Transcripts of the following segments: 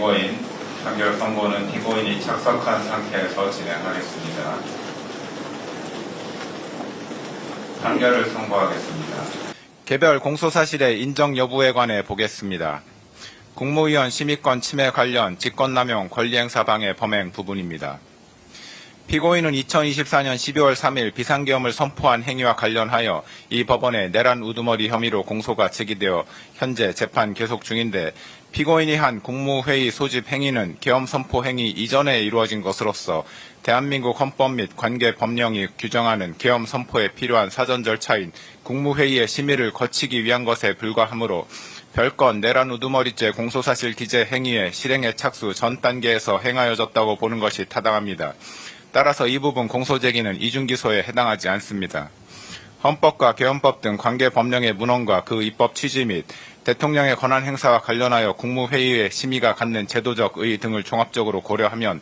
피고인, 판결 선고는 피고인이 착석한 상태에서 진행하겠습니다. 판결을 선고하겠습니다. 개별 공소사실의 인정 여부에 관해 보겠습니다. 국무위원 심의권 침해 관련 직권남용 권리행사 방해 범행 부분입니다. 피고인은 2024년 12월 3일 비상계엄을 선포한 행위와 관련하여 이 법원에 내란 우두머리 혐의로 공소가 제기되어 현재 재판 계속 중인데 피고인이 한 국무회의 소집 행위는 계엄 선포 행위 이전에 이루어진 것으로서 대한민국 헌법 및 관계 법령이 규정하는 계엄 선포에 필요한 사전 절차인 국무회의의 심의를 거치기 위한 것에 불과하므로 별건 내란 우두머리죄 공소사실 기재 행위의 실행에 착수 전 단계에서 행하여졌다고 보는 것이 타당합니다. 따라서 이 부분 공소제기는 이중기소에 해당하지 않습니다. 헌법과 계엄법 등 관계 법령의 문헌과 그 입법 취지 및 대통령의 권한 행사와 관련하여 국무회의의 심의가 갖는 제도적 의의 등을 종합적으로 고려하면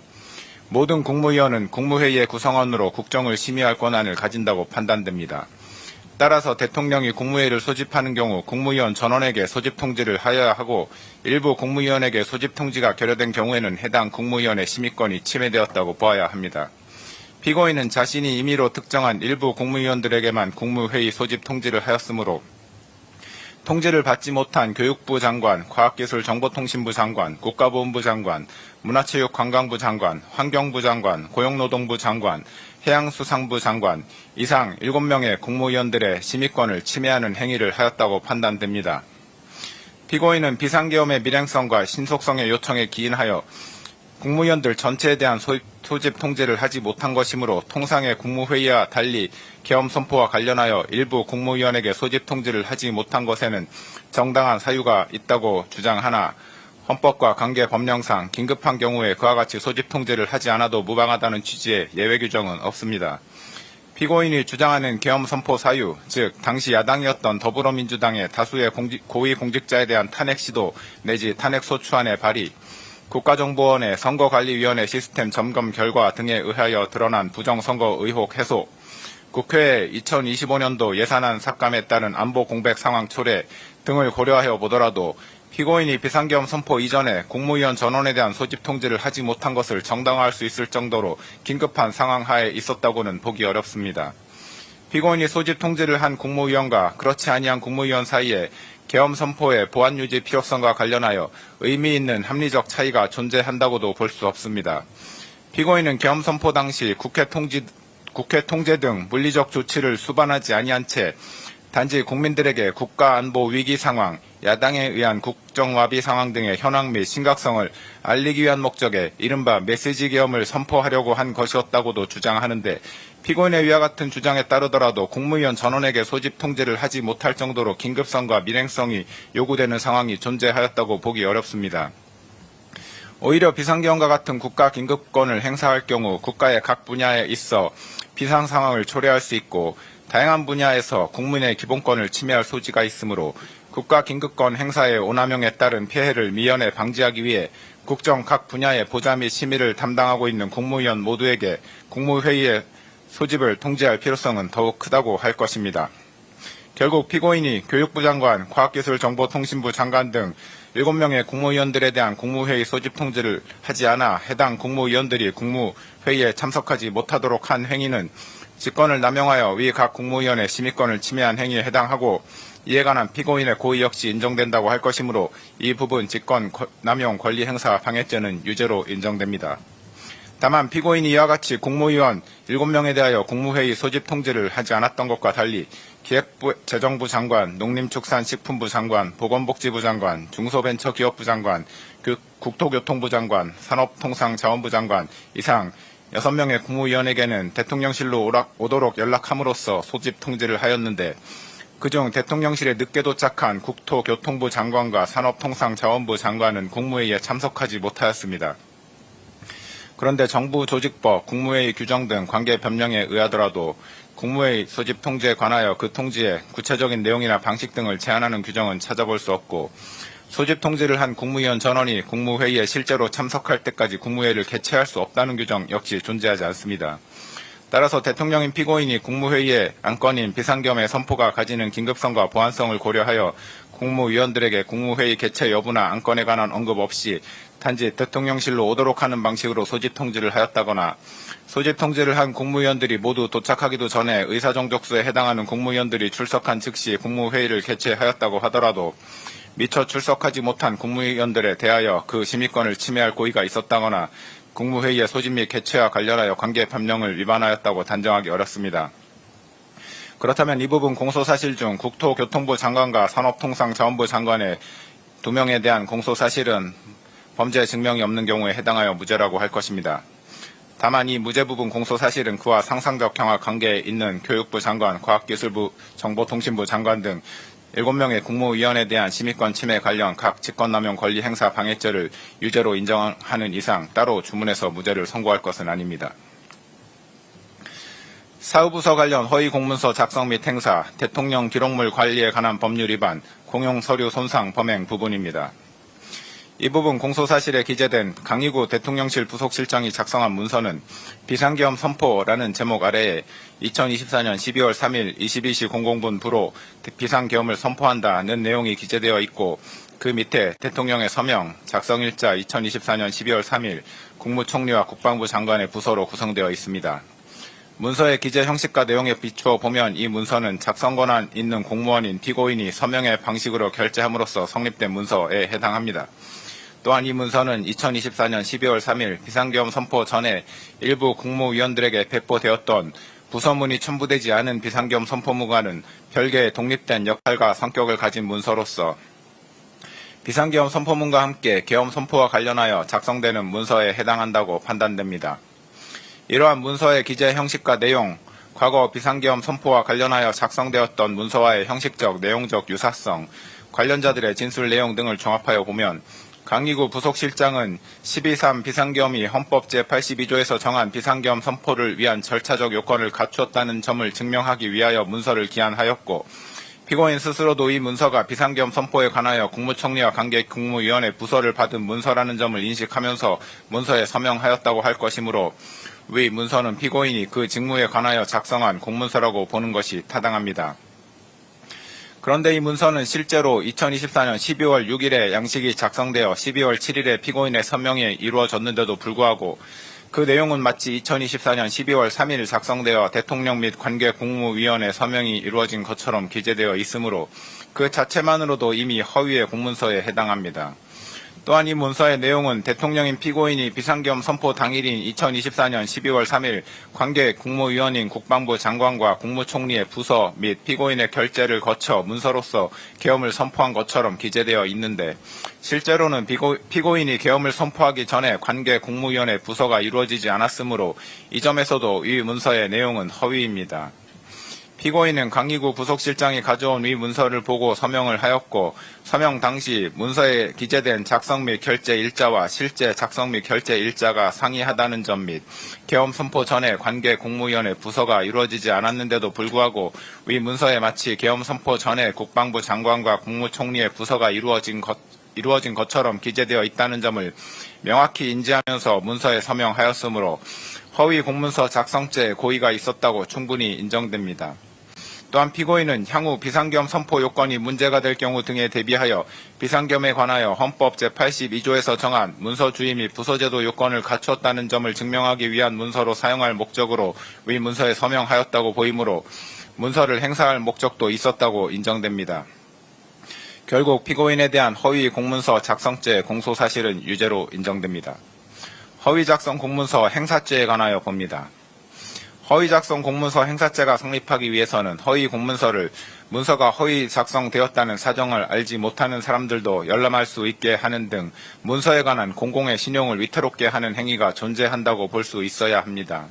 모든 국무위원은 국무회의의 구성원으로 국정을 심의할 권한을 가진다고 판단됩니다. 따라서 대통령이 국무회의를 소집하는 경우 국무위원 전원에게 소집 통지를 하여야 하고 일부 국무위원에게 소집 통지가 결여된 경우에는 해당 국무위원의 심의권이 침해되었다고 보아야 합니다. 피고인은 자신이 임의로 특정한 일부 국무위원들에게만 국무회의 소집 통지를 하였으므로 통지를 받지 못한 교육부 장관, 과학기술정보통신부 장관, 국가보훈부 장관, 문화체육관광부 장관, 환경부 장관, 고용노동부 장관, 해양수산부 장관 이상 7명의 국무위원들의 심의권을 침해하는 행위를 하였다고 판단됩니다. 피고인은 비상계엄의 밀행성과 신속성의 요청에 기인하여 국무위원들 전체에 대한 소집 통지를 하지 못한 것이므로 통상의 국무회의와 달리 계엄 선포와 관련하여 일부 국무위원에게 소집 통지를 하지 못한 것에는 정당한 사유가 있다고 주장하나 헌법과 관계 법령상 긴급한 경우에 그와 같이 소집 통지를 하지 않아도 무방하다는 취지의 예외 규정은 없습니다. 피고인이 주장하는 계엄 선포 사유, 즉 당시 야당이었던 더불어민주당의 다수의 고위공직자에 대한 탄핵 시도 내지 탄핵 소추안의 발의, 국가정보원의 선거관리위원회 시스템 점검 결과 등에 의하여 드러난 부정선거 의혹 해소, 국회의 2025년도 예산안 삭감에 따른 안보 공백 상황 초래 등을 고려하여 보더라도 피고인이 비상계엄 선포 이전에 국무위원 전원에 대한 소집 통지를 하지 못한 것을 정당화할 수 있을 정도로 긴급한 상황 하에 있었다고는 보기 어렵습니다. 피고인이 소집 통지를 한 국무위원과 그렇지 아니한 국무위원 사이에 계엄 선포의 보안 유지 필요성과 관련하여 의미 있는 합리적 차이가 존재한다고도 볼 수 없습니다. 피고인은 계엄 선포 당시 국회 통제 등 물리적 조치를 수반하지 아니한 채 단지 국민들에게 국가안보 위기 상황, 야당에 의한 국정와비 상황 등의 현황 및 심각성을 알리기 위한 목적에 이른바 메시지 계엄을 선포하려고 한 것이었다고도 주장하는데 피고인의 위와 같은 주장에 따르더라도 국무위원 전원에게 소집 통지를 하지 못할 정도로 긴급성과 밀행성이 요구되는 상황이 존재하였다고 보기 어렵습니다. 오히려 비상계엄과 같은 국가 긴급권을 행사할 경우 국가의 각 분야에 있어 비상 상황을 초래할 수 있고 다양한 분야에서 국민의 기본권을 침해할 소지가 있으므로 국가 긴급권 행사의 오남용에 따른 피해를 미연에 방지하기 위해 국정 각 분야의 보좌 및 심의를 담당하고 있는 국무위원 모두에게 국무회의의 소집을 통지할 필요성은 더욱 크다고 할 것입니다. 결국 피고인이 교육부 장관, 과학기술정보통신부 장관 등 7명의 국무위원들에 대한 국무회의 소집 통지를 하지 않아 해당 국무위원들이 국무회의에 참석하지 못하도록 한 행위는 직권을 남용하여 위 각 국무위원의 심의권을 침해한 행위에 해당하고 이에 관한 피고인의 고의 역시 인정된다고 할 것이므로 이 부분 직권 남용 권리 행사 방해죄는 유죄로 인정됩니다. 다만 피고인이 이와 같이 국무위원 7명에 대하여 국무회의 소집 통지를 하지 않았던 것과 달리 기획부 재정부 장관, 농림축산식품부 장관, 보건복지부 장관, 중소벤처기업부 장관, 국토교통부 장관, 산업통상자원부 장관 이상 6명의 국무위원에게는 대통령실로 오도록 연락함으로써 소집 통지를 하였는데 그중 대통령실에 늦게 도착한 국토교통부 장관과 산업통상자원부 장관은 국무회의에 참석하지 못하였습니다. 그런데 정부 조직법, 국무회의 규정 등 관계 법령에 의하더라도 국무회의 소집 통지에 관하여 그 통지의 구체적인 내용이나 방식 등을 제한하는 규정은 찾아볼 수 없고 소집 통지를 한 국무위원 전원이 국무회의에 실제로 참석할 때까지 국무회의를 개최할 수 없다는 규정 역시 존재하지 않습니다. 따라서 대통령인 피고인이 국무회의의 안건인 비상겸의 선포가 가지는 긴급성과 보안성을 고려하여 국무위원들에게 국무회의 개최 여부나 안건에 관한 언급 없이 단지 대통령실로 오도록 하는 방식으로 소집 통지를 하였다거나 소집 통지를 한 국무위원들이 모두 도착하기도 전에 의사정족수에 해당하는 국무위원들이 출석한 즉시 국무회의를 개최하였다고 하더라도 미처 출석하지 못한 국무위원들에 대하여 그 심의권을 침해할 고의가 있었다거나 국무회의의 소집 및 개최와 관련하여 관계 법령을 위반하였다고 단정하기 어렵습니다. 그렇다면 이 부분 공소사실 중 국토교통부 장관과 산업통상자원부 장관의 2명에 대한 공소사실은 범죄 증명이 없는 경우에 해당하여 무죄라고 할 것입니다. 다만 이 무죄 부분 공소사실은 그와 상상적 경합 관계에 있는 교육부 장관, 과학기술부, 정보통신부 장관 등 7명의 국무위원에 대한 심의권 침해 관련 각 직권남용 권리 행사 방해죄를 유죄로 인정하는 이상 따로 주문해서 무죄를 선고할 것은 아닙니다. 사후부서 관련 허위 공문서 작성 및 행사, 대통령 기록물 관리에 관한 법률 위반, 공용 서류 손상 범행 부분입니다. 이 부분 공소사실에 기재된 강희구 대통령실 부속실장이 작성한 문서는 비상계엄 선포라는 제목 아래에 2024년 12월 3일 22시 00분 부로 비상계엄을 선포한다는 내용이 기재되어 있고 그 밑에 대통령의 서명, 작성일자 2024년 12월 3일 국무총리와 국방부 장관의 부서로 구성되어 있습니다. 문서의 기재 형식과 내용에 비추어 보면 이 문서는 작성 권한 있는 공무원인 피고인이 서명의 방식으로 결재함으로써 성립된 문서에 해당합니다. 또한 이 문서는 2024년 12월 3일 비상계엄 선포 전에 일부 국무위원들에게 배포되었던 부서문이 첨부되지 않은 비상계엄 선포문과는 별개의 독립된 역할과 성격을 가진 문서로서 비상계엄 선포문과 함께 계엄 선포와 관련하여 작성되는 문서에 해당한다고 판단됩니다. 이러한 문서의 기재 형식과 내용, 과거 비상계엄 선포와 관련하여 작성되었던 문서와의 형식적, 내용적 유사성, 관련자들의 진술 내용 등을 종합하여 보면 강희구 부속실장은 12.3 비상계엄이 헌법 제82조에서 정한 비상계엄 선포를 위한 절차적 요건을 갖추었다는 점을 증명하기 위하여 문서를 기한하였고 피고인 스스로도 이 문서가 비상계엄 선포에 관하여 국무총리와 관계 국무위원회 부서를 받은 문서라는 점을 인식하면서 문서에 서명하였다고 할 것이므로 위 문서는 피고인이 그 직무에 관하여 작성한 공문서라고 보는 것이 타당합니다. 그런데 이 문서는 실제로 2024년 12월 6일에 양식이 작성되어 12월 7일에 피고인의 서명이 이루어졌는데도 불구하고 그 내용은 마치 2024년 12월 3일 작성되어 대통령 및 관계 국무위원회 서명이 이루어진 것처럼 기재되어 있으므로 그 자체만으로도 이미 허위의 공문서에 해당합니다. 또한 이 문서의 내용은 대통령인 피고인이 비상계엄 선포 당일인 2024년 12월 3일 관계 국무위원인 국방부 장관과 국무총리의 부서 및 피고인의 결재를 거쳐 문서로서 계엄을 선포한 것처럼 기재되어 있는데 실제로는 피고인이 계엄을 선포하기 전에 관계 국무위원회 부서가 이루어지지 않았으므로 이 점에서도 이 문서의 내용은 허위입니다. 피고인은 강희구 부속실장이 가져온 위 문서를 보고 서명을 하였고 서명 당시 문서에 기재된 작성 및 결재 일자와 실제 작성 및 결재 일자가 상이하다는 점 및 계엄 선포 전에 관계 국무위원회 부서가 이루어지지 않았는데도 불구하고 위 문서에 마치 계엄 선포 전에 국방부 장관과 국무총리의 부서가 이루어진 것처럼 기재되어 있다는 점을 명확히 인지하면서 문서에 서명하였으므로 허위 공문서 작성죄에 고의가 있었다고 충분히 인정됩니다. 또한 피고인은 향후 비상계엄 선포 요건이 문제가 될 경우 등에 대비하여 비상계엄에 관하여 헌법 제82조에서 정한 문서 주의 및 부서제도 요건을 갖추었다는 점을 증명하기 위한 문서로 사용할 목적으로 위 문서에 서명하였다고 보이므로 문서를 행사할 목적도 있었다고 인정됩니다. 결국 피고인에 대한 허위 공문서 작성죄 공소사실은 유죄로 인정됩니다. 허위 작성 공문서 행사죄에 관하여 봅니다. 허위 작성 공문서 행사죄가 성립하기 위해서는 허위 공문서를 문서가 허위 작성되었다는 사정을 알지 못하는 사람들도 열람할 수 있게 하는 등 문서에 관한 공공의 신용을 위태롭게 하는 행위가 존재한다고 볼 수 있어야 합니다.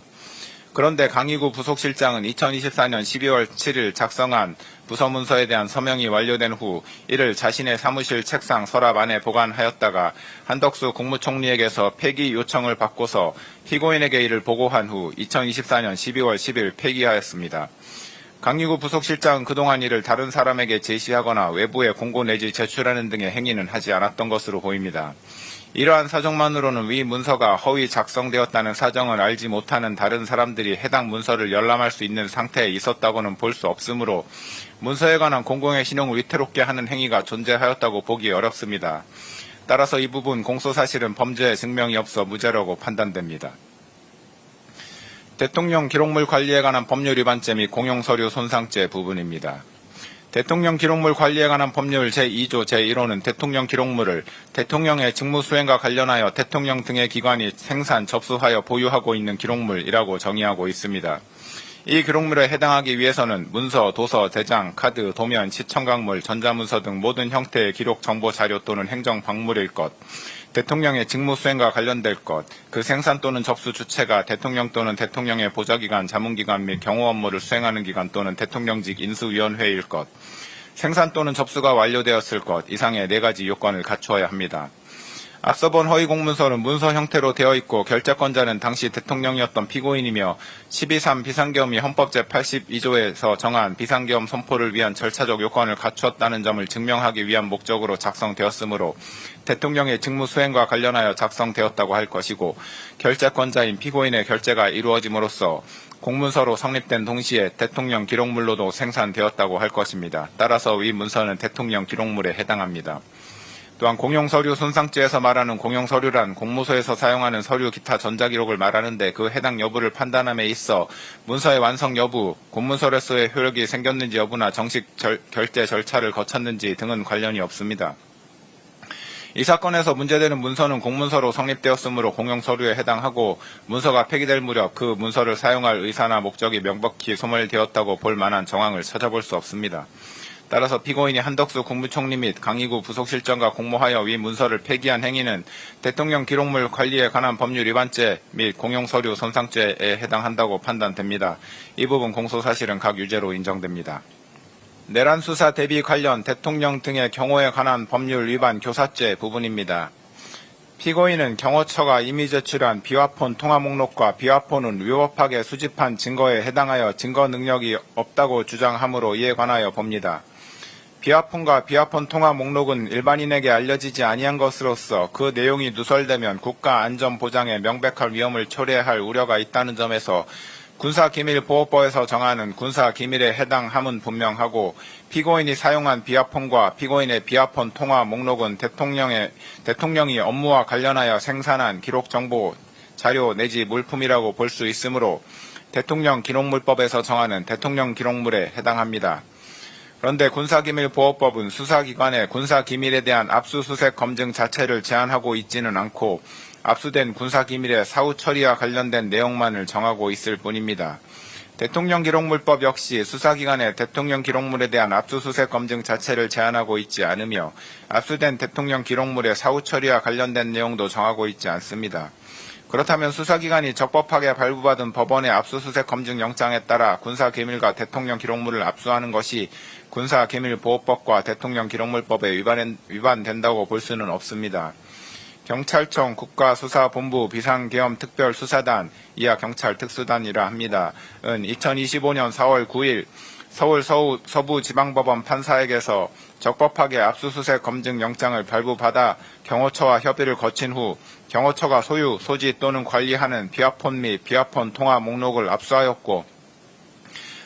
그런데 강희구 부속실장은 2024년 12월 7일 작성한 부서문서에 대한 서명이 완료된 후 이를 자신의 사무실 책상 서랍 안에 보관하였다가 한덕수 국무총리에게서 폐기 요청을 받고서 피고인에게 이를 보고한 후 2024년 12월 10일 폐기하였습니다. 강리구 부속실장은 그동안 이를 다른 사람에게 제시하거나 외부에 공고 내지 제출하는 등의 행위는 하지 않았던 것으로 보입니다. 이러한 사정만으로는 위 문서가 허위 작성되었다는 사정을 알지 못하는 다른 사람들이 해당 문서를 열람할 수 있는 상태에 있었다고는 볼 수 없으므로 문서에 관한 공공의 신용을 위태롭게 하는 행위가 존재하였다고 보기 어렵습니다. 따라서 이 부분 공소사실은 범죄의 증명이 없어 무죄라고 판단됩니다. 대통령 기록물 관리에 관한 법률 위반죄 및 공용서류 손상죄 부분입니다. 대통령 기록물 관리에 관한 법률 제2조 제1호는 대통령 기록물을 대통령의 직무수행과 관련하여 대통령 등의 기관이 생산, 접수하여 보유하고 있는 기록물이라고 정의하고 있습니다. 이 기록물에 해당하기 위해서는 문서, 도서, 대장, 카드, 도면, 시청각물, 전자문서 등 모든 형태의 기록, 정보, 자료 또는 행정박물일 것, 대통령의 직무수행과 관련될 것, 그 생산 또는 접수 주체가 대통령 또는 대통령의 보좌기관, 자문기관 및 경호 업무를 수행하는 기관 또는 대통령직 인수위원회일 것, 생산 또는 접수가 완료되었을 것 이상의 4가지 요건을 갖추어야 합니다. 앞서 본 허위 공문서는 문서 형태로 되어 있고 결재권자는 당시 대통령이었던 피고인이며 12.3 비상계엄이 헌법 제82조에서 정한 비상계엄 선포를 위한 절차적 요건을 갖추었다는 점을 증명하기 위한 목적으로 작성되었으므로 대통령의 직무 수행과 관련하여 작성되었다고 할 것이고 결재권자인 피고인의 결재가 이루어짐으로써 공문서로 성립된 동시에 대통령 기록물로도 생산되었다고 할 것입니다. 따라서 위 문서는 대통령 기록물에 해당합니다. 또한 공용서류 손상죄에서 말하는 공용서류란 공무소에서 사용하는 서류 기타 전자기록을 말하는데 그 해당 여부를 판단함에 있어 문서의 완성 여부, 공문서로서의 효력이 생겼는지 여부나 정식 결재 절차를 거쳤는지 등은 관련이 없습니다. 이 사건에서 문제되는 문서는 공문서로 성립되었으므로 공용서류에 해당하고 문서가 폐기될 무렵 그 문서를 사용할 의사나 목적이 명백히 소멸되었다고 볼 만한 정황을 찾아볼 수 없습니다. 따라서 피고인이 한덕수 국무총리 및 강의구 부속실장과 공모하여 위 문서를 폐기한 행위는 대통령 기록물 관리에 관한 법률 위반죄 및 공용서류 손상죄에 해당한다고 판단됩니다. 이 부분 공소사실은 각 유죄로 인정됩니다. 내란 수사 대비 관련 대통령 등의 경호에 관한 법률 위반 교사죄 부분입니다. 피고인은 경호처가 이미 제출한 비화폰 통화 목록과 비화폰은 위법하게 수집한 증거에 해당하여 증거 능력이 없다고 주장하므로 이에 관하여 봅니다. 비화폰과 비화폰 통화 목록은 일반인에게 알려지지 아니한 것으로서 그 내용이 누설되면 국가 안전 보장에 명백한 위험을 초래할 우려가 있다는 점에서 군사기밀보호법에서 정하는 군사기밀에 해당함은 분명하고 피고인이 사용한 비화폰과 피고인의 비화폰 통화 목록은 대통령이 업무와 관련하여 생산한 기록 정보, 자료 내지 물품이라고 볼 수 있으므로 대통령 기록물법에서 정하는 대통령 기록물에 해당합니다. 그런데 군사기밀보호법은 수사기관의 군사기밀에 대한 압수수색 검증 자체를 제한하고 있지는 않고 압수된 군사기밀의 사후 처리와 관련된 내용만을 정하고 있을 뿐입니다. 대통령 기록물법 역시 수사기관의 대통령 기록물에 대한 압수수색 검증 자체를 제한하고 있지 않으며 압수된 대통령 기록물의 사후 처리와 관련된 내용도 정하고 있지 않습니다. 그렇다면 수사기관이 적법하게 발부받은 법원의 압수수색 검증 영장에 따라 군사기밀과 대통령 기록물을 압수하는 것이 군사기밀보호법과 대통령 기록물법에 위반된다고 볼 수는 없습니다. 경찰청, 국가수사본부, 비상계엄특별수사단, 이하 경찰특수단이라 합니다. 은 2025년 4월 9일 서울 서부지방법원 판사에게서 적법하게 압수수색 검증 영장을 발부받아 경호처와 협의를 거친 후 경호처가 소유, 소지 또는 관리하는 비화폰 및 비화폰 통화 목록을 압수하였고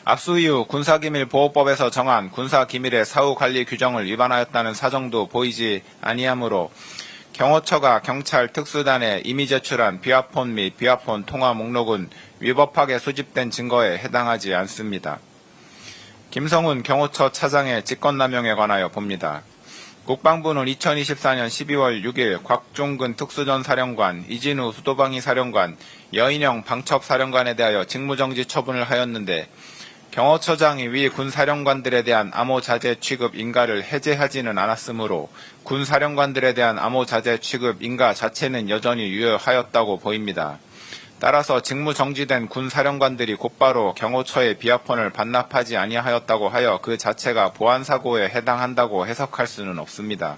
압수 이후 군사기밀보호법에서 정한 군사기밀의 사후관리 규정을 위반하였다는 사정도 보이지 아니하므로 경호처가 경찰 특수단에 이미 제출한 비화폰 및 비화폰 통화 목록은 위법하게 수집된 증거에 해당하지 않습니다. 김성훈 경호처 차장의 직권남용에 관하여 봅니다. 국방부는 2024년 12월 6일 곽종근 특수전 사령관, 이진우 수도방위 사령관, 여인영 방첩 사령관에 대하여 직무정지 처분을 하였는데 경호처장이 위 군사령관들에 대한 암호 자재 취급 인가를 해제하지는 않았으므로 군사령관들에 대한 암호 자재 취급 인가 자체는 여전히 유효하였다고 보입니다. 따라서 직무 정지된 군사령관들이 곧바로 경호처의 비화폰을 반납하지 아니하였다고 하여 그 자체가 보안사고에 해당한다고 해석할 수는 없습니다.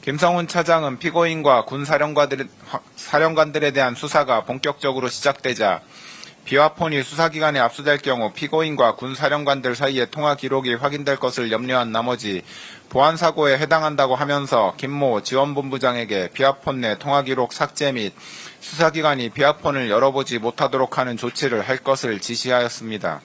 김성훈 차장은 피고인과 군사령관들에 대한 수사가 본격적으로 시작되자 비화폰이 수사기관에 압수될 경우 피고인과 군사령관들 사이의 통화 기록이 확인될 것을 염려한 나머지 보안사고에 해당한다고 하면서 김모 지원본부장에게 비화폰 내 통화 기록 삭제 및 수사기관이 비화폰을 열어보지 못하도록 하는 조치를 할 것을 지시하였습니다.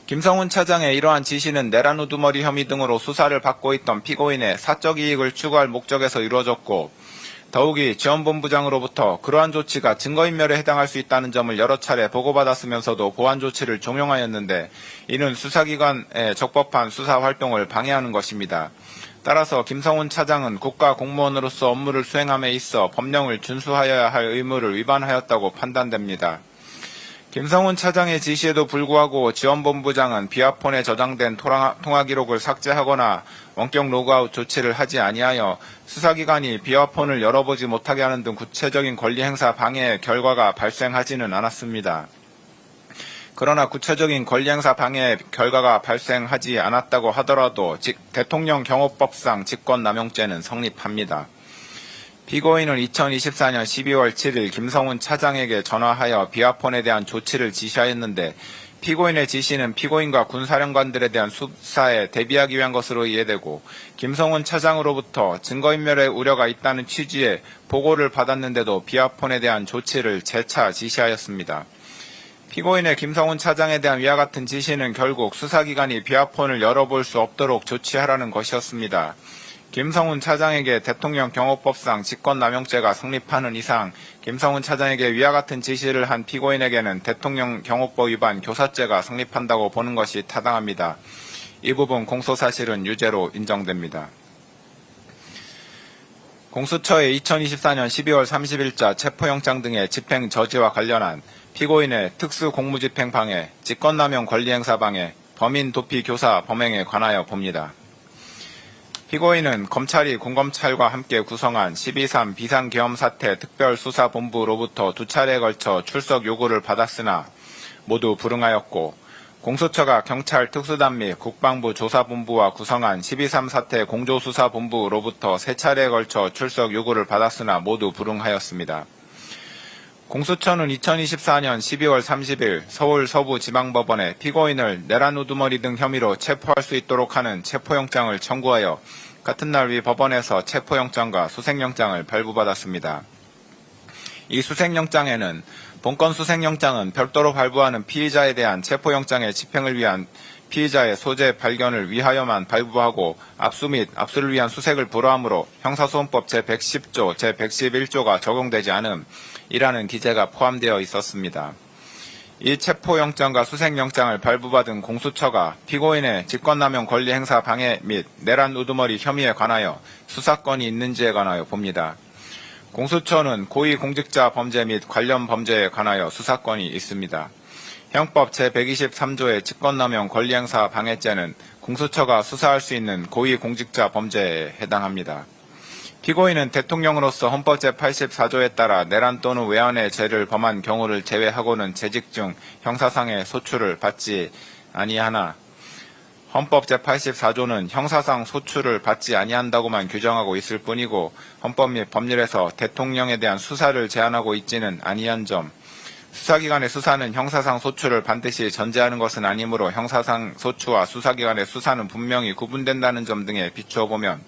김성훈 차장의 이러한 지시는 내란 우두머리 혐의 등으로 수사를 받고 있던 피고인의 사적 이익을 추구할 목적에서 이루어졌고 더욱이 지원본부장으로부터 그러한 조치가 증거인멸에 해당할 수 있다는 점을 여러 차례 보고받았으면서도 보안 조치를 종용하였는데 이는 수사기관의 적법한 수사 활동을 방해하는 것입니다. 따라서 김성훈 차장은 국가공무원으로서 업무를 수행함에 있어 법령을 준수하여야 할 의무를 위반하였다고 판단됩니다. 김성훈 차장의 지시에도 불구하고 지원본부장은 비화폰에 저장된 통화 기록을 삭제하거나 원격 로그아웃 조치를 하지 아니하여 수사기관이 비화폰을 열어보지 못하게 하는 등 구체적인 권리 행사 방해의 결과가 발생하지는 않았습니다. 그러나 구체적인 권리 행사 방해의 결과가 발생하지 않았다고 하더라도 대통령 경호법상 직권남용죄는 성립합니다. 피고인은 2024년 12월 7일 김성훈 차장에게 전화하여 비화폰에 대한 조치를 지시하였는데 피고인의 지시는 피고인과 군사령관들에 대한 수사에 대비하기 위한 것으로 이해되고 김성훈 차장으로부터 증거인멸의 우려가 있다는 취지의 보고를 받았는데도 비화폰에 대한 조치를 재차 지시하였습니다. 피고인의 김성훈 차장에 대한 위와 같은 지시는 결국 수사기관이 비화폰을 열어볼 수 없도록 조치하라는 것이었습니다. 김성훈 차장에게 대통령 경호법상 직권남용죄가 성립하는 이상 김성훈 차장에게 위와 같은 지시를 한 피고인에게는 대통령 경호법 위반 교사죄가 성립한다고 보는 것이 타당합니다. 이 부분 공소사실은 유죄로 인정됩니다. 공수처의 2024년 12월 30일자 체포영장 등의 집행 저지와 관련한 피고인의 특수공무집행 방해, 직권남용 권리행사 방해, 범인 도피 교사 범행에 관하여 봅니다. 피고인은 검찰이 군검찰과 함께 구성한 12.3 비상계엄사태 특별수사본부로부터 2차례에 걸쳐 출석 요구를 받았으나 모두 불응하였고 공수처가 경찰 특수단 및 국방부 조사본부와 구성한 12.3 사태 공조수사본부로부터 3차례에 걸쳐 출석 요구를 받았으나 모두 불응하였습니다. 공수처는 2024년 12월 30일 서울 서부지방법원에 피고인을 내란 우두머리 등 혐의로 체포할 수 있도록 하는 체포영장을 청구하여 같은 날 위 법원에서 체포영장과 수색영장을 발부받았습니다. 이 수색영장에는 본건 수색영장은 별도로 발부하는 피의자에 대한 체포영장의 집행을 위한 피의자의 소재 발견을 위하여만 발부하고 압수 및 압수를 위한 수색을 불허하므로 형사소송법 제110조, 제111조가 적용되지 않음 이라는 기재가 포함되어 있었습니다. 이 체포영장과 수색영장을 발부받은 공수처가 피고인의 직권남용 권리행사 방해 및 내란 우두머리 혐의에 관하여 수사권이 있는지에 관하여 봅니다. 공수처는 고위공직자 범죄 및 관련 범죄에 관하여 수사권이 있습니다. 형법 제123조의 직권남용 권리행사 방해죄는 공수처가 수사할 수 있는 고위공직자 범죄에 해당합니다. 피고인은 대통령으로서 헌법 제84조에 따라 내란 또는 외환의 죄를 범한 경우를 제외하고는 재직 중 형사상의 소출을 받지 아니하나 헌법 제84조는 형사상 소출을 받지 아니한다고만 규정하고 있을 뿐이고 헌법 및 법률에서 대통령에 대한 수사를 제한하고 있지는 아니한 점, 수사기관의 수사는 형사상 소출을 반드시 전제하는 것은 아니므로 형사상 소추와 수사기관의 수사는 분명히 구분된다는 점 등에 비추어 보면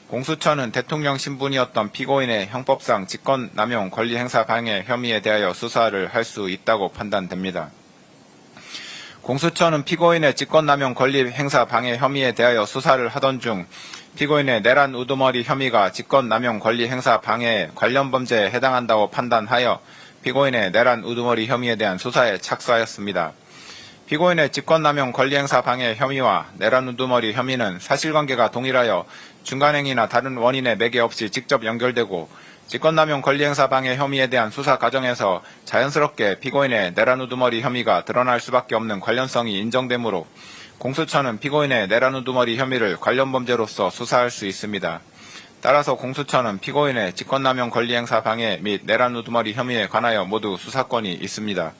공수처는 대통령 신분이었던 피고인의 형법상 직권남용 권리행사 방해 혐의에 대하여 수사를 할 수 있다고 판단됩니다. 공수처는 피고인의 직권남용 권리행사 방해 혐의에 대하여 수사를 하던 중 피고인의 내란 우두머리 혐의가 직권남용 권리행사 방해 관련 범죄에 해당한다고 판단하여 피고인의 내란 우두머리 혐의에 대한 수사에 착수하였습니다. 피고인의 직권남용 권리행사 방해 혐의와 내란 우두머리 혐의는 사실관계가 동일하여 중간행위나 다른 원인의 매개 없이 직접 연결되고 직권남용 권리행사 방해 혐의에 대한 수사 과정에서 자연스럽게 피고인의 내란 우두머리 혐의가 드러날 수밖에 없는 관련성이 인정되므로 공수처는 피고인의 내란 우두머리 혐의를 관련 범죄로서 수사할 수 있습니다. 따라서 공수처는 피고인의 직권남용 권리행사 방해 및 내란 우두머리 혐의에 관하여 모두 수사권이 있습니다.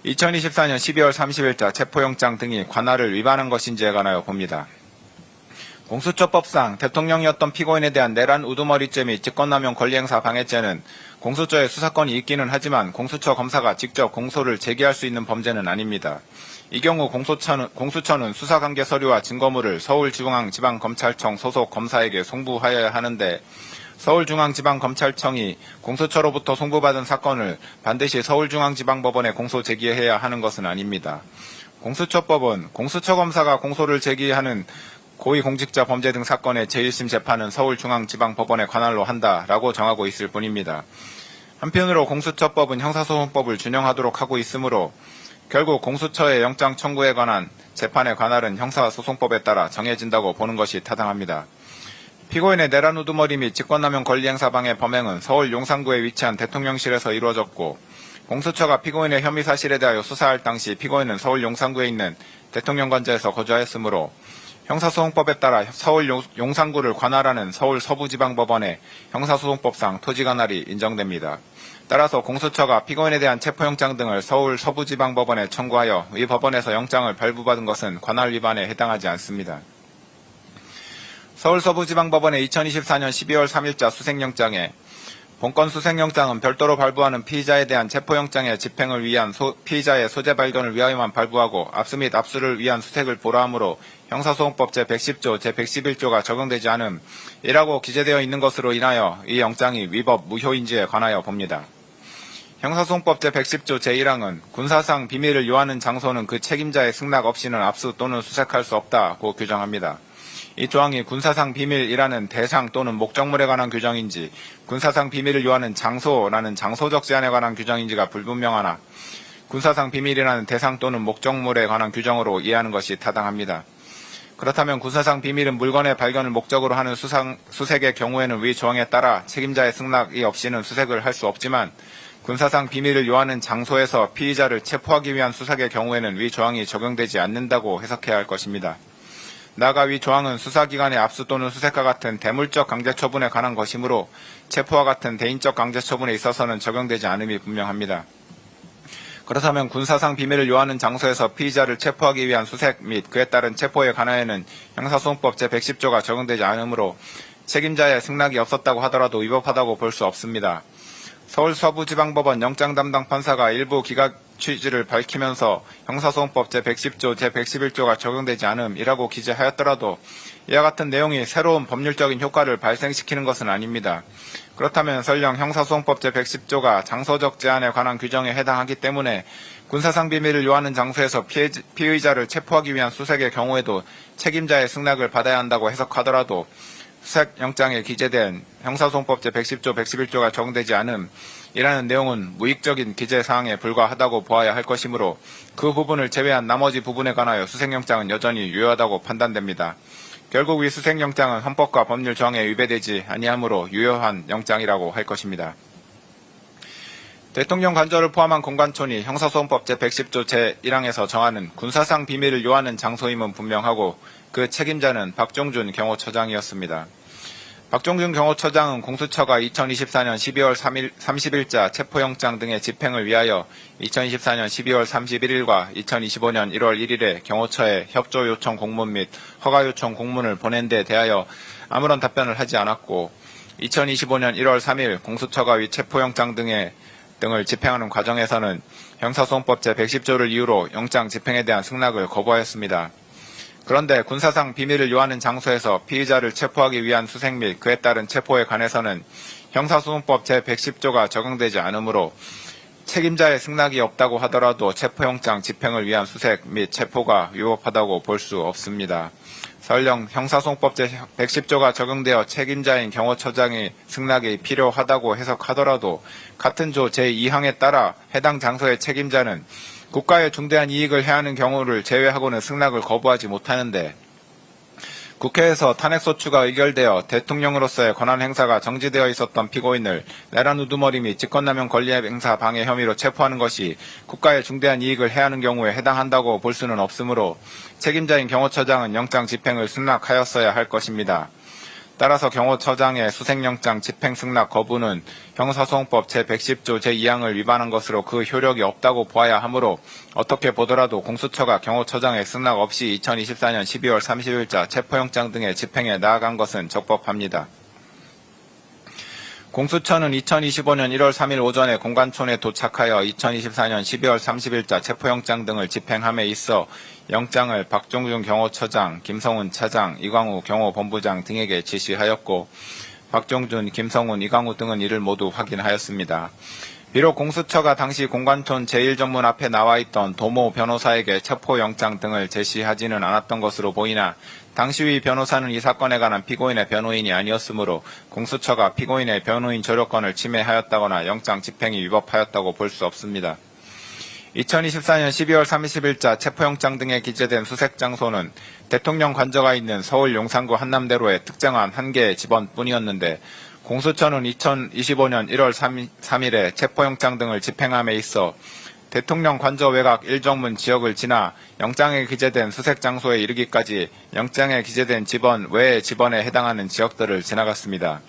2024년 12월 30일자 체포영장 등이 관할을 위반한 것인지에 관하여 봅니다. 공수처법상 대통령이었던 피고인에 대한 내란 우두머리죄 및 직권남용 권리행사 방해죄는 공수처에 수사권이 있기는 하지만 공수처 검사가 직접 공소를 제기할 수 있는 범죄는 아닙니다. 이 경우 공수처는 수사관계 서류와 증거물을 서울중앙지방검찰청 소속 검사에게 송부하여야 하는데 서울중앙지방검찰청이 공수처로부터 송부받은 사건을 반드시 서울중앙지방법원에 공소 제기해야 하는 것은 아닙니다. 공수처법은 공수처 검사가 공소를 제기하는 고위공직자 범죄 등 사건의 제1심 재판은 서울중앙지방법원에 관할로 한다라고 정하고 있을 뿐입니다. 한편으로 공수처법은 형사소송법을 준용하도록 하고 있으므로 결국 공수처의 영장 청구에 관한 재판의 관할은 형사소송법에 따라 정해진다고 보는 것이 타당합니다. 피고인의 내란 우두머리 및 직권남용 권리행사 방해 범행은 서울 용산구에 위치한 대통령실에서 이루어졌고 공수처가 피고인의 혐의 사실에 대하여 수사할 당시 피고인은 서울 용산구에 있는 대통령관저에서 거주하였으므로 형사소송법에 따라 서울 용산구를 관할하는 서울 서부지방법원의 형사소송법상 토지관할이 인정됩니다. 따라서 공수처가 피고인에 대한 체포영장 등을 서울 서부지방법원에 청구하여 이 법원에서 영장을 발부받은 것은 관할 위반에 해당하지 않습니다. 서울 서부지방법원의 2024년 12월 3일자 수색영장에 본건 수색영장은 별도로 발부하는 피의자에 대한 체포영장의 집행을 위한 피의자의 소재 발견을 위하여만 발부하고 압수 및 압수를 위한 수색을 보라하므로 형사소송법 제110조 제111조가 적용되지 않음이라고 기재되어 있는 것으로 인하여 이 영장이 위법 무효인지에 관하여 봅니다. 형사소송법 제110조 제1항은 군사상 비밀을 요하는 장소는 그 책임자의 승낙 없이는 압수 또는 수색할 수 없다고 규정합니다. 이 조항이 군사상 비밀이라는 대상 또는 목적물에 관한 규정인지 군사상 비밀을 요하는 장소라는 장소적 제한에 관한 규정인지가 불분명하나 군사상 비밀이라는 대상 또는 목적물에 관한 규정으로 이해하는 것이 타당합니다. 그렇다면 군사상 비밀은 물건의 발견을 목적으로 하는 수색의 경우에는 위 조항에 따라 책임자의 승낙이 없이는 수색을 할 수 없지만 군사상 비밀을 요하는 장소에서 피의자를 체포하기 위한 수색의 경우에는 위 조항이 적용되지 않는다고 해석해야 할 것입니다. 나아가 위 조항은 수사기관의 압수 또는 수색과 같은 대물적 강제처분에 관한 것이므로 체포와 같은 대인적 강제처분에 있어서는 적용되지 않음이 분명합니다. 그렇다면 군사상 비밀을 요하는 장소에서 피의자를 체포하기 위한 수색 및 그에 따른 체포에 관하여는 형사소송법 제110조가 적용되지 않으므로 책임자의 승낙이 없었다고 하더라도 위법하다고 볼 수 없습니다. 서울 서부지방법원 영장 담당 판사가 일부 기각 취지를 밝히면서 형사소송법 제110조 제111조가 적용되지 않음이라고 기재하였더라도 이와 같은 내용이 새로운 법률적인 효과를 발생시키는 것은 아닙니다. 그렇다면 설령 형사소송법 제110조가 장소적 제한에 관한 규정에 해당하기 때문에 군사상 비밀을 요하는 장소에서 피의자를 체포하기 위한 수색의 경우에도 책임자의 승낙을 받아야 한다고 해석하더라도 수색영장에 기재된 형사소송법 제110조, 111조가 적용되지 않음이라는 내용은 무익적인 기재사항에 불과하다고 보아야 할 것이므로 그 부분을 제외한 나머지 부분에 관하여 수색영장은 여전히 유효하다고 판단됩니다. 결국 이 수색영장은 헌법과 법률 조항에 위배되지 아니하므로 유효한 영장이라고 할 것입니다. 대통령 관저를 포함한 공관촌이 형사소송법 제110조 제1항에서 정하는 군사상 비밀을 요하는 장소임은 분명하고 그 책임자는 박종준 경호처장이었습니다. 박종준 경호처장은 공수처가 2024년 12월 30일자 체포영장 등의 집행을 위하여 2024년 12월 31일과 2025년 1월 1일에 경호처에 협조 요청 공문 및 허가 요청 공문을 보낸 데 대하여 아무런 답변을 하지 않았고 2025년 1월 3일 공수처가 위 체포영장 등을 집행하는 과정에서는 형사소송법 제110조를 이유로 영장 집행에 대한 승낙을 거부하였습니다. 그런데 군사상 비밀을 요하는 장소에서 피의자를 체포하기 위한 수색 및 그에 따른 체포에 관해서는 형사소송법 제110조가 적용되지 않으므로 책임자의 승낙이 없다고 하더라도 체포영장 집행을 위한 수색 및 체포가 위법하다고 볼 수 없습니다. 설령 형사소송법 제110조가 적용되어 책임자인 경호처장의 승낙이 필요하다고 해석하더라도 같은 조 제2항에 따라 해당 장소의 책임자는 국가에 중대한 이익을 해하는 경우를 제외하고는 승낙을 거부하지 못하는데 국회에서 탄핵소추가 의결되어 대통령으로서의 권한 행사가 정지되어 있었던 피고인을 내란 우두머리 및 직권남용 권리행사 방해 혐의로 체포하는 것이 국가에 중대한 이익을 해하는 경우에 해당한다고 볼 수는 없으므로 책임자인 경호처장은 영장 집행을 승낙하였어야 할 것입니다. 따라서 경호처장의 수색영장 집행 승낙 거부는 형사소송법 제110조 제2항을 위반한 것으로 그 효력이 없다고 보아야 하므로 어떻게 보더라도 공수처가 경호처장의 승낙 없이 2024년 12월 30일자 체포영장 등의 집행에 나아간 것은 적법합니다. 공수처는 2025년 1월 3일 오전에 공관촌에 도착하여 2024년 12월 30일자 체포영장 등을 집행함에 있어 영장을 박종준 경호처장, 김성훈 차장, 이광우 경호본부장 등에게 지시하였고 박종준, 김성훈, 이광우 등은 이를 모두 확인하였습니다. 비록 공수처가 당시 공관촌 제1정문 앞에 나와 있던 도모 변호사에게 체포영장 등을 제시하지는 않았던 것으로 보이나 당시의 변호사는 이 사건에 관한 피고인의 변호인이 아니었으므로 공수처가 피고인의 변호인 조력권을 침해하였다거나 영장 집행이 위법하였다고 볼 수 없습니다. 2024년 12월 30일자 체포영장 등에 기재된 수색장소는 대통령 관저가 있는 서울 용산구 한남대로의 특정한 한 개의 집원뿐이었는데 공수처는 2025년 1월 3일에 체포영장 등을 집행함에 있어 대통령 관저 외곽 1정문 지역을 지나 영장에 기재된 수색장소에 이르기까지 영장에 기재된 집원 외의 집원에 해당하는 지역들을 지나갔습니다.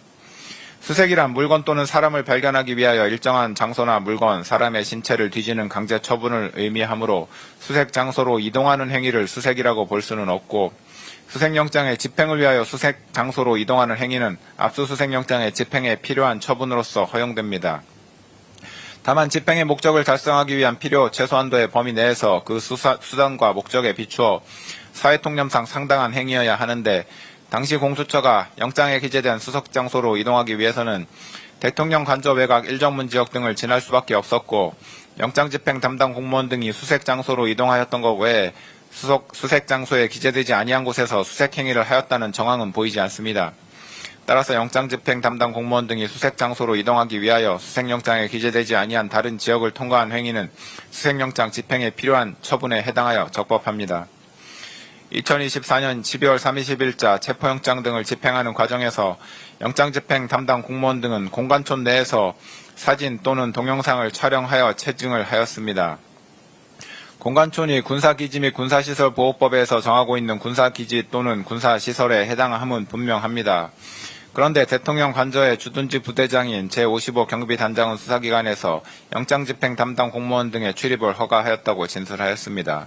수색이란 물건 또는 사람을 발견하기 위하여 일정한 장소나 물건, 사람의 신체를 뒤지는 강제 처분을 의미하므로 수색 장소로 이동하는 행위를 수색이라고 볼 수는 없고 수색영장의 집행을 위하여 수색 장소로 이동하는 행위는 압수수색영장의 집행에 필요한 처분으로서 허용됩니다. 다만 집행의 목적을 달성하기 위한 필요 최소한도의 범위 내에서 그 수단과 목적에 비추어 사회통념상 상당한 행위여야 하는데 당시 공수처가 영장에 기재된 수색장소로 이동하기 위해서는 대통령 관저 외곽 1정문 지역 등을 지날 수밖에 없었고 영장집행 담당 공무원 등이 수색장소로 이동하였던 것 외에 수색장소에 기재되지 아니한 곳에서 수색행위를 하였다는 정황은 보이지 않습니다. 따라서 영장집행 담당 공무원 등이 수색장소로 이동하기 위하여 수색영장에 기재되지 아니한 다른 지역을 통과한 행위는 수색영장 집행에 필요한 처분에 해당하여 적법합니다. 2024년 12월 30일자 체포영장 등을 집행하는 과정에서 영장집행 담당 공무원 등은 공관촌 내에서 사진 또는 동영상을 촬영하여 체증을 하였습니다. 공관촌이 군사기지 및 군사시설보호법에서 정하고 있는 군사기지 또는 군사시설에 해당함은 분명합니다. 그런데 대통령 관저의 주둔지 부대장인 제55 경비단장은 수사기관에서 영장집행 담당 공무원 등의 출입을 허가하였다고 진술하였습니다.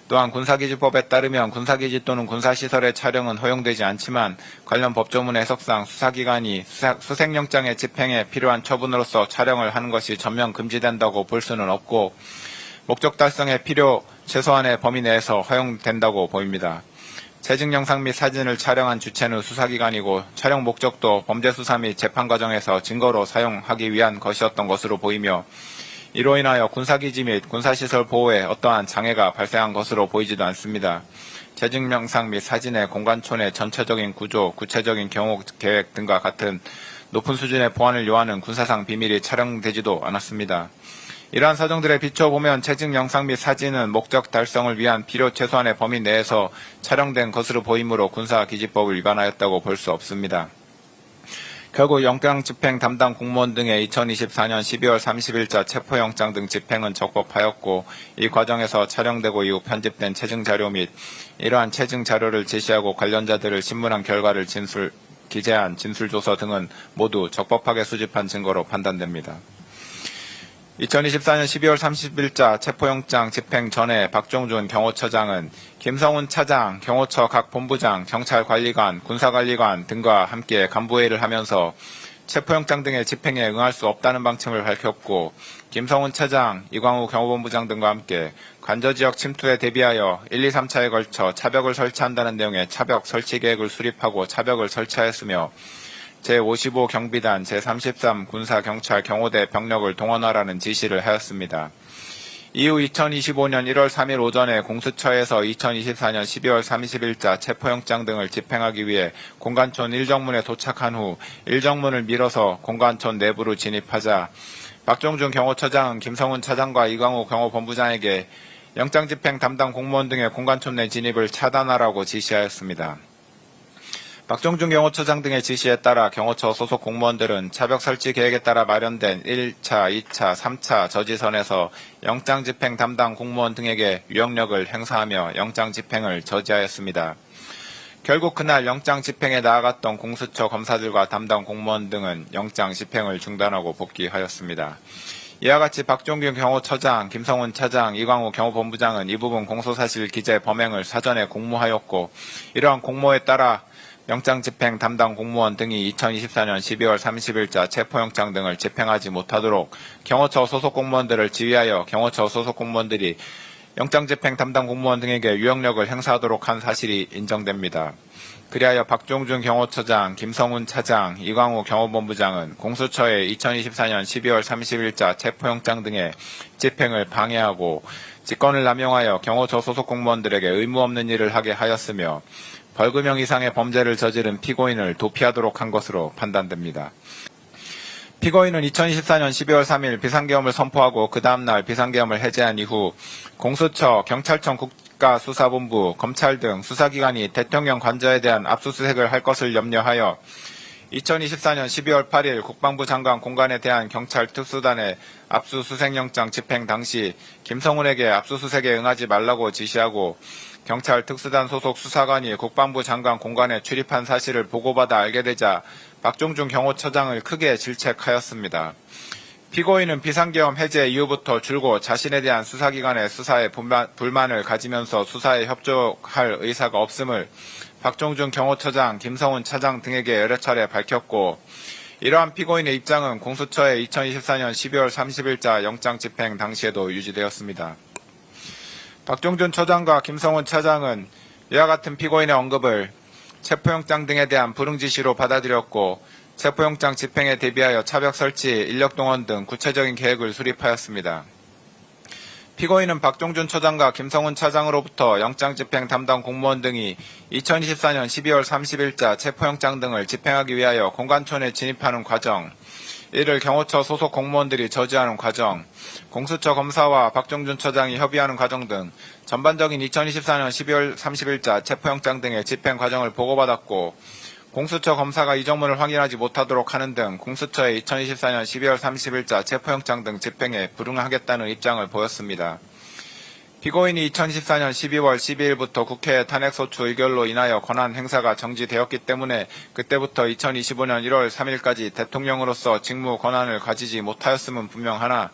또한 군사기지법에 따르면 군사기지 또는 군사시설의 촬영은 허용되지 않지만 관련 법조문 해석상 수사기관이 수색영장의 집행에 필요한 처분으로서 촬영을 하는 것이 전면 금지된다고 볼 수는 없고 목적 달성의 필요 최소한의 범위 내에서 허용된다고 보입니다. 체증 영상 및 사진을 촬영한 주체는 수사기관이고 촬영 목적도 범죄수사 및 재판 과정에서 증거로 사용하기 위한 것이었던 것으로 보이며 이로 인하여 군사기지 및 군사시설 보호에 어떠한 장애가 발생한 것으로 보이지도 않습니다. 체증 영상 및 사진의 공관촌의 전체적인 구조, 구체적인 경호 계획 등과 같은 높은 수준의 보안을 요하는 군사상 비밀이 촬영되지도 않았습니다. 이러한 사정들에 비춰보면 체증 영상 및 사진은 목적 달성을 위한 필요 최소한의 범위 내에서 촬영된 것으로 보이므로 군사기지법을 위반하였다고 볼 수 없습니다. 결국 영장집행 담당 공무원 등의 2024년 12월 30일자 체포영장 등 집행은 적법하였고 이 과정에서 촬영되고 이후 편집된 체증 자료 및 이러한 체증 자료를 제시하고 관련자들을 신문한 결과를 기재한 진술조서 등은 모두 적법하게 수집한 증거로 판단됩니다. 2024년 12월 30일자 체포영장 집행 전에 박종준 경호처장은 김성훈 차장, 경호처 각 본부장, 경찰관리관, 군사관리관 등과 함께 간부회의를 하면서 체포영장 등의 집행에 응할 수 없다는 방침을 밝혔고 김성훈 차장, 이광우 경호본부장 등과 함께 관저지역 침투에 대비하여 1, 2, 3차에 걸쳐 차벽을 설치한다는 내용의 차벽 설치 계획을 수립하고 차벽을 설치하였으며 제55 경비단, 제33 군사경찰 경호대 병력을 동원하라는 지시를 하였습니다. 이후 2025년 1월 3일 오전에 공수처에서 2024년 12월 30일자 체포영장 등을 집행하기 위해 공관촌 1정문에 도착한 후 1정문을 밀어서 공관촌 내부로 진입하자 박종준 경호처장은 김성훈 차장과 이광우 경호본부장에게 영장집행 담당 공무원 등의 공관촌 내 진입을 차단하라고 지시하였습니다. 박종준 경호처장 등의 지시에 따라 경호처 소속 공무원들은 차벽 설치 계획에 따라 마련된 1차, 2차, 3차 저지선에서 영장집행 담당 공무원 등에게 유영력을 행사하며 영장집행을 저지하였습니다. 결국 그날 영장 집행에 나아갔던 공수처 검사들과 담당 공무원 등은 영장 집행을 중단하고 복귀하였습니다. 이와 같이 박종균 경호처장, 김성훈 차장, 이광우 경호본부장은 이 부분 공소사실 기재 범행을 사전에 공모하였고, 이러한 공모에 따라 영장 집행 담당 공무원 등이 2024년 12월 30일자 체포영장 등을 집행하지 못하도록 경호처 소속 공무원들을 지휘하여 경호처 소속 공무원들이 영장 집행 담당 공무원 등에게 유형력을 행사하도록 한 사실이 인정됩니다. 그리하여 박종준 경호처장, 김성훈 차장, 이광우 경호본부장은 공수처의 2024년 12월 30일자 체포영장 등의 집행을 방해하고 직권을 남용하여 경호처 소속 공무원들에게 의무 없는 일을 하게 하였으며 벌금형 이상의 범죄를 저지른 피고인을 도피하도록 한 것으로 판단됩니다. 피고인은 2024년 12월 3일 비상계엄을 선포하고 그 다음날 비상계엄을 해제한 이후 공수처, 경찰청 국가수사본부, 검찰 등 수사기관이 대통령 관저에 대한 압수수색을 할 것을 염려하여 2024년 12월 8일 국방부 장관 공관에 대한 경찰 특수단의 압수수색영장 집행 당시 김성훈에게 압수수색에 응하지 말라고 지시하고 경찰 특수단 소속 수사관이 국방부 장관 공관에 출입한 사실을 보고받아 알게 되자 박종준 경호처장을 크게 질책하였습니다. 피고인은 비상계엄 해제 이후부터 줄곧 자신에 대한 수사기관의 수사에 불만을 가지면서 수사에 협조할 의사가 없음을 박종준 경호처장, 김성훈 차장 등에게 여러 차례 밝혔고, 이러한 피고인의 입장은 공수처의 2024년 12월 30일자 영장 집행 당시에도 유지되었습니다. 박종준 처장과 김성훈 차장은 이와 같은 피고인의 언급을 체포영장 등에 대한 불응지시로 받아들였고 체포영장 집행에 대비하여 차벽 설치, 인력 동원 등 구체적인 계획을 수립하였습니다. 피고인은 박종준 처장과 김성훈 차장으로부터 영장 집행 담당 공무원 등이 2024년 12월 30일자 체포영장 등을 집행하기 위하여 공관촌에 진입하는 과정, 이를 경호처 소속 공무원들이 저지하는 과정, 공수처 검사와 박종준 처장이 협의하는 과정 등 전반적인 2024년 12월 30일자 체포영장 등의 집행 과정을 보고받았고, 공수처 검사가 이정문을 확인하지 못하도록 하는 등 공수처의 2024년 12월 30일자 체포영장 등 집행에 불응하겠다는 입장을 보였습니다. 피고인이 2014년 12월 12일부터 국회 탄핵소추 의결로 인하여 권한 행사가 정지되었기 때문에 그때부터 2025년 1월 3일까지 대통령으로서 직무 권한을 가지지 못하였음은 분명하나,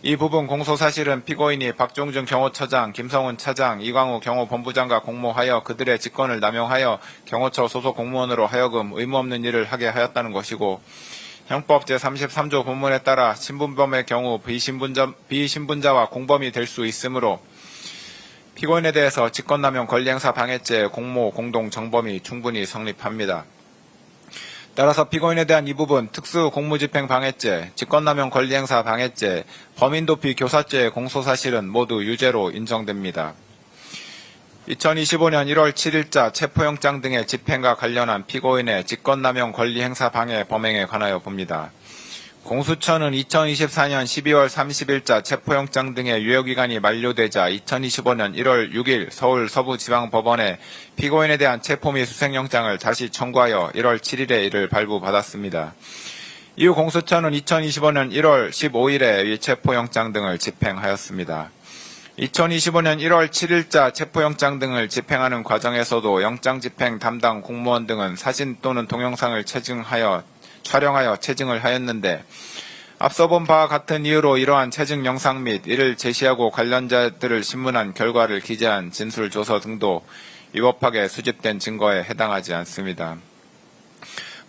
이 부분 공소사실은 피고인이 박종준 경호처장, 김성훈 차장, 이광우 경호본부장과 공모하여 그들의 직권을 남용하여 경호처 소속 공무원으로 하여금 의무 없는 일을 하게 하였다는 것이고, 형법 제33조 본문에 따라 신분범의 경우 비신분자와 공범이 될 수 있으므로 피고인에 대해서 직권남용 권리행사 방해죄, 공모, 공동, 정범이 충분히 성립합니다. 따라서 피고인에 대한 이 부분 특수공무집행 방해죄, 직권남용 권리행사 방해죄, 범인도피 교사죄의 공소사실은 모두 유죄로 인정됩니다. 2025년 1월 7일자 체포영장 등의 집행과 관련한 피고인의 직권남용 권리행사 방해 범행에 관하여 봅니다. 공수처는 2024년 12월 30일자 체포영장 등의 유효기간이 만료되자 2025년 1월 6일 서울 서부지방법원에 피고인에 대한 체포 및 수색영장을 다시 청구하여 1월 7일에 이를 발부받았습니다. 이후 공수처는 2025년 1월 15일에 이 체포영장 등을 집행하였습니다. 2025년 1월 7일자 체포영장 등을 집행하는 과정에서도 영장집행 담당 공무원 등은 사진 또는 동영상을 촬영하여 체증을 하였는데, 앞서 본 바와 같은 이유로 이러한 체증 영상 및 이를 제시하고 관련자들을 신문한 결과를 기재한 진술조서 등도 위법하게 수집된 증거에 해당하지 않습니다.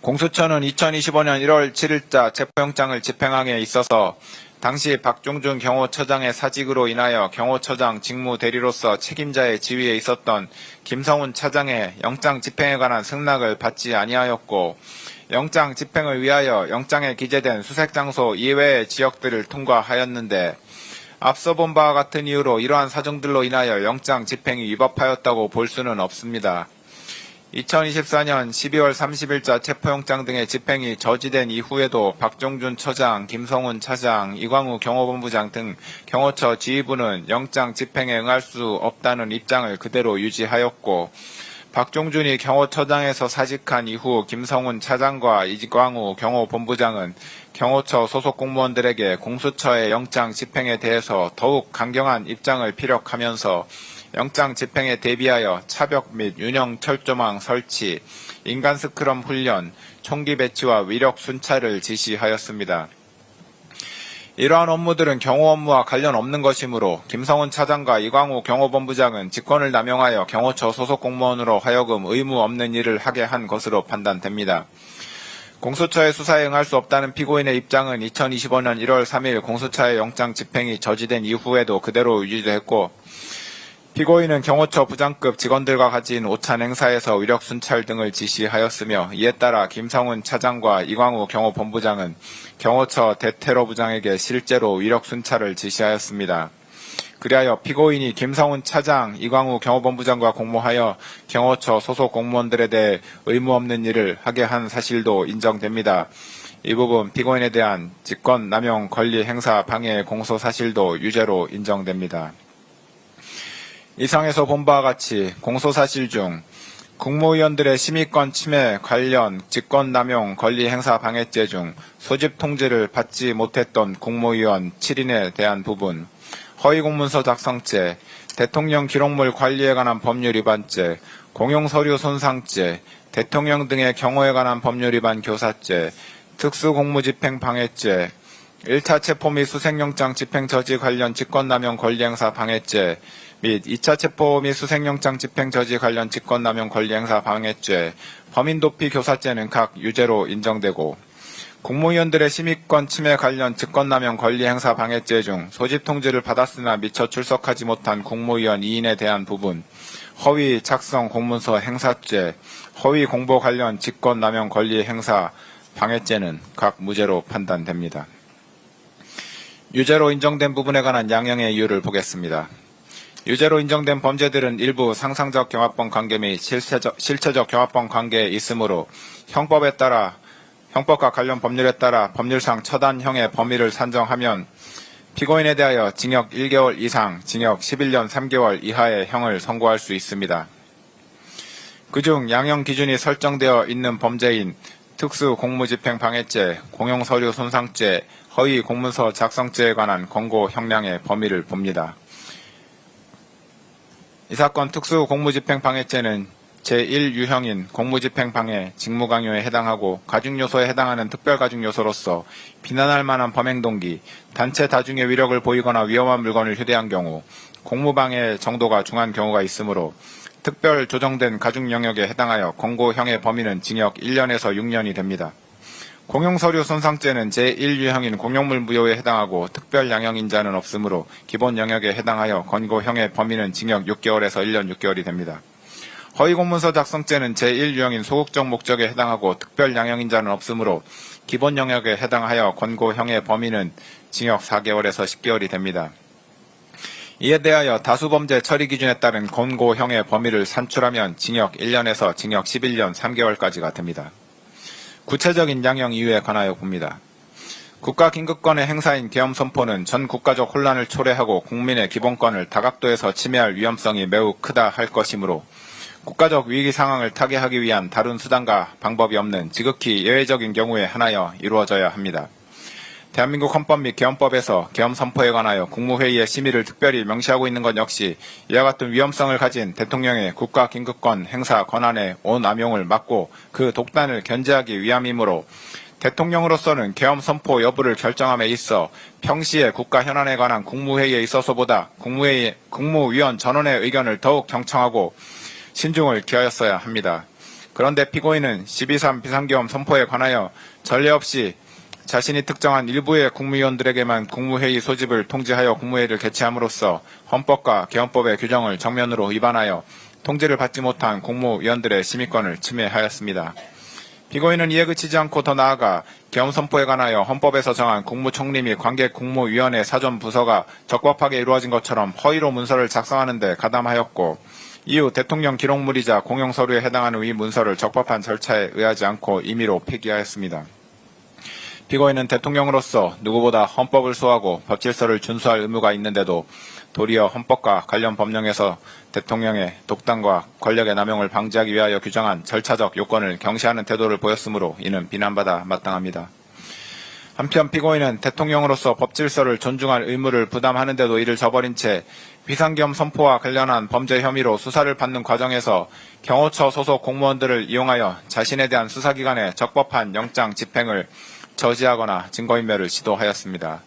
공수처는 2025년 1월 7일자 체포영장을 집행함에 있어서 당시 박종준 경호처장의 사직으로 인하여 경호처장 직무 대리로서 책임자의 지위에 있었던 김성훈 차장의 영장 집행에 관한 승낙을 받지 아니하였고, 영장 집행을 위하여 영장에 기재된 수색장소 이외의 지역들을 통과하였는데, 앞서 본 바와 같은 이유로 이러한 사정들로 인하여 영장 집행이 위법하였다고 볼 수는 없습니다. 2024년 12월 30일자 체포영장 등의 집행이 저지된 이후에도 박종준 처장, 김성훈 차장, 이광우 경호본부장 등 경호처 지휘부는 영장 집행에 응할 수 없다는 입장을 그대로 유지하였고, 박종준이 경호처장에서 사직한 이후 김성훈 차장과 이광우 경호본부장은 경호처 소속 공무원들에게 공수처의 영장 집행에 대해서 더욱 강경한 입장을 피력하면서 영장 집행에 대비하여 차벽 및 윤형 철조망 설치, 인간 스크럼 훈련, 총기 배치와 위력 순찰을 지시하였습니다. 이러한 업무들은 경호 업무와 관련 없는 것이므로 김성훈 차장과 이광우 경호본부장은 직권을 남용하여 경호처 소속 공무원으로 하여금 의무 없는 일을 하게 한 것으로 판단됩니다. 공수처의 수사에 응할 수 없다는 피고인의 입장은 2025년 1월 3일 공수처의 영장 집행이 저지된 이후에도 그대로 유지됐고, 피고인은 경호처 부장급 직원들과 가진 오찬 행사에서 위력 순찰 등을 지시하였으며, 이에 따라 김성훈 차장과 이광우 경호본부장은 경호처 대테러 부장에게 실제로 위력 순찰을 지시하였습니다. 그리하여 피고인이 김성훈 차장, 이광우 경호본부장과 공모하여 경호처 소속 공무원들에 대해 의무 없는 일을 하게 한 사실도 인정됩니다. 이 부분 피고인에 대한 직권 남용 권리 행사 방해 공소 사실도 유죄로 인정됩니다. 이상에서 본 바와 같이 공소사실 중 국무위원들의 심의권 침해 관련 직권남용 권리행사 방해죄 중 소집 통지를 받지 못했던 국무위원 7인에 대한 부분, 허위공문서 작성죄, 대통령 기록물 관리에 관한 법률 위반죄, 공용서류 손상죄, 대통령 등의 경호에 관한 법률 위반 교사죄, 특수공무집행 방해죄, 1차 체포 및 수색영장 집행 저지 관련 직권남용 권리행사 방해죄 및 2차 체포 및 수색영장 집행 저지 관련 직권남용 권리행사 방해죄, 범인도피 교사죄는 각 유죄로 인정되고, 국무위원들의 심의권 침해 관련 직권남용 권리행사 방해죄 중 소집 통지를 받았으나 미처 출석하지 못한 국무위원 2인에 대한 부분, 허위 작성 공문서 행사죄, 허위 공보 관련 직권남용 권리행사 방해죄는 각 무죄로 판단됩니다. 유죄로 인정된 부분에 관한 양형의 이유를 보겠습니다. 유죄로 인정된 범죄들은 일부 상상적 경합범 관계 및 실체적 경합범 관계에 있으므로 형법과 관련 법률에 따라 법률상 처단형의 범위를 산정하면 피고인에 대하여 징역 1개월 이상, 징역 11년 3개월 이하의 형을 선고할 수 있습니다. 그중 양형 기준이 설정되어 있는 범죄인 특수공무집행 방해죄, 공용서류 손상죄, 허위 공문서 작성죄에 관한 권고 형량의 범위를 봅니다. 이 사건 특수공무집행방해죄는 제1유형인 공무집행방해, 직무강요에 해당하고 가중요소에 해당하는 특별가중요소로서 비난할 만한 범행동기, 단체 다중의 위력을 보이거나 위험한 물건을 휴대한 경우, 공무방해 정도가 중한 경우가 있으므로 특별 조정된 가중영역에 해당하여 권고형의 범위는 징역 1년에서 6년이 됩니다. 공용서류 손상죄는 제1유형인 공용물 무효에 해당하고 특별 양형인자는 없으므로 기본 영역에 해당하여 권고형의 범위는 징역 6개월에서 1년 6개월이 됩니다. 허위공문서 작성죄는 제1유형인 소극적 목적에 해당하고 특별 양형인자는 없으므로 기본 영역에 해당하여 권고형의 범위는 징역 4개월에서 10개월이 됩니다. 이에 대하여 다수범죄 처리 기준에 따른 권고형의 범위를 산출하면 징역 1년에서 징역 11년 3개월까지가 됩니다. 구체적인 양형 이유에 관하여 봅니다. 국가긴급권의 행사인 계엄선포는 전 국가적 혼란을 초래하고 국민의 기본권을 다각도에서 침해할 위험성이 매우 크다 할 것이므로 국가적 위기 상황을 타개하기 위한 다른 수단과 방법이 없는 지극히 예외적인 경우에 한하여 이루어져야 합니다. 대한민국 헌법 및 계엄법에서 계엄 선포에 관하여 국무회의의 심의를 특별히 명시하고 있는 것 역시 이와 같은 위험성을 가진 대통령의 국가긴급권 행사 권한의 온암용을 막고 그 독단을 견제하기 위함이므로 대통령으로서는 계엄 선포 여부를 결정함에 있어 평시에 국가 현안에 관한 국무회의에 있어서보다 국무위원 전원의 의견을 더욱 경청하고 신중을 기하였어야 합니다. 그런데 피고인은 12.3 비상계엄 선포에 관하여 전례 없이 자신이 특정한 일부의 국무위원들에게만 국무회의 소집을 통지하여 국무회의를 개최함으로써 헌법과 계엄법의 규정을 정면으로 위반하여 통지를 받지 못한 국무위원들의 심의권을 침해하였습니다. 피고인은 이에 그치지 않고 더 나아가 계엄 선포에 관하여 헌법에서 정한 국무총리 및 관계 국무위원회 사전 부서가 적법하게 이루어진 것처럼 허위로 문서를 작성하는 데 가담하였고 이후 대통령 기록물이자 공용서류에 해당하는 이 문서를 적법한 절차에 의하지 않고 임의로 폐기하였습니다. 피고인은 대통령으로서 누구보다 헌법을 수호하고 법질서를 준수할 의무가 있는데도 도리어 헌법과 관련 법령에서 대통령의 독단과 권력의 남용을 방지하기 위하여 규정한 절차적 요건을 경시하는 태도를 보였으므로 이는 비난받아 마땅합니다. 한편 피고인은 대통령으로서 법질서를 존중할 의무를 부담하는데도 이를 저버린 채 비상겸 선포와 관련한 범죄 혐의로 수사를 받는 과정에서 경호처 소속 공무원들을 이용하여 자신에 대한 수사기관의 적법한 영장 집행을 저지하거나 증거인멸을 시도하였습니다.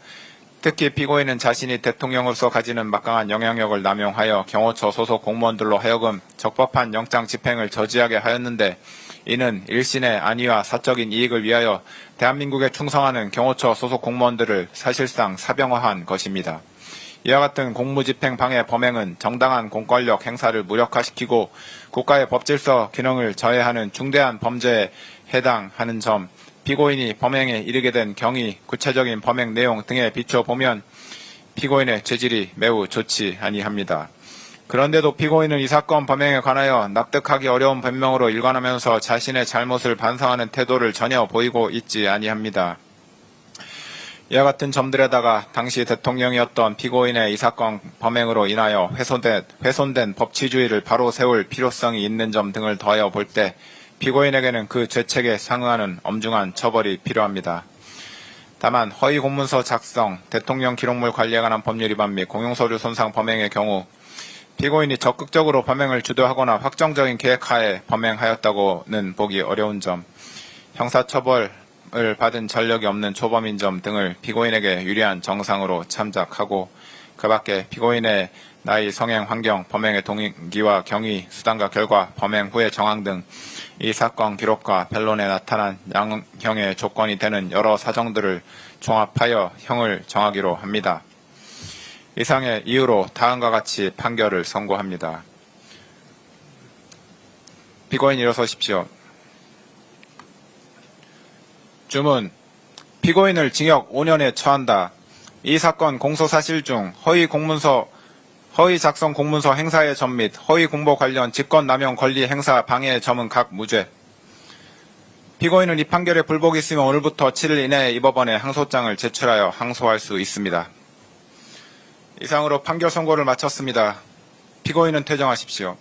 특히 피고인은 자신이 대통령으로서 가지는 막강한 영향력을 남용하여 경호처 소속 공무원들로 하여금 적법한 영장 집행을 저지하게 하였는데 이는 일신의 안위와 사적인 이익을 위하여 대한민국에 충성하는 경호처 소속 공무원들을 사실상 사병화한 것입니다. 이와 같은 공무집행 방해 범행은 정당한 공권력 행사를 무력화시키고 국가의 법질서 기능을 저해하는 중대한 범죄에 해당하는 점, 피고인이 범행에 이르게 된 경위, 구체적인 범행 내용 등에 비춰보면 피고인의 죄질이 매우 좋지 아니합니다. 그런데도 피고인은 이 사건 범행에 관하여 납득하기 어려운 변명으로 일관하면서 자신의 잘못을 반성하는 태도를 전혀 보이고 있지 아니합니다. 이와 같은 점들에다가 당시 대통령이었던 피고인의 이 사건 범행으로 인하여 훼손된 법치주의를 바로 세울 필요성이 있는 점 등을 더하여 볼 때 피고인에게는 그 죄책에 상응하는 엄중한 처벌이 필요합니다. 다만 허위 공문서 작성, 대통령 기록물 관리에 관한 법률 위반 및 공용서류 손상 범행의 경우 피고인이 적극적으로 범행을 주도하거나 확정적인 계획하에 범행하였다고는 보기 어려운 점, 형사처벌을 받은 전력이 없는 초범인 점 등을 피고인에게 유리한 정상으로 참작하고 그 밖에 피고인의 나이, 성행, 환경, 범행의 동기와 경위, 수단과 결과, 범행 후의 정황 등 이 사건 기록과 변론에 나타난 양형의 조건이 되는 여러 사정들을 종합하여 형을 정하기로 합니다. 이상의 이유로 다음과 같이 판결을 선고합니다. 피고인 일어서십시오. 주문. 피고인을 징역 5년에 처한다. 이 사건 공소사실 중 허위 작성 공문서 행사의 점 및 허위 공보 관련 직권남용 권리 행사 방해의 점은 각 무죄. 피고인은 이 판결에 불복이 있으면 오늘부터 7일 이내에 이 법원에 항소장을 제출하여 항소할 수 있습니다. 이상으로 판결 선고를 마쳤습니다. 피고인은 퇴정하십시오.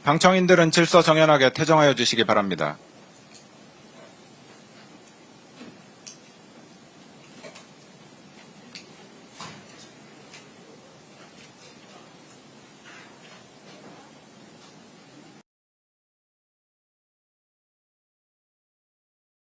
방청인들은 질서 정연하게 퇴정하여 주시기 바랍니다.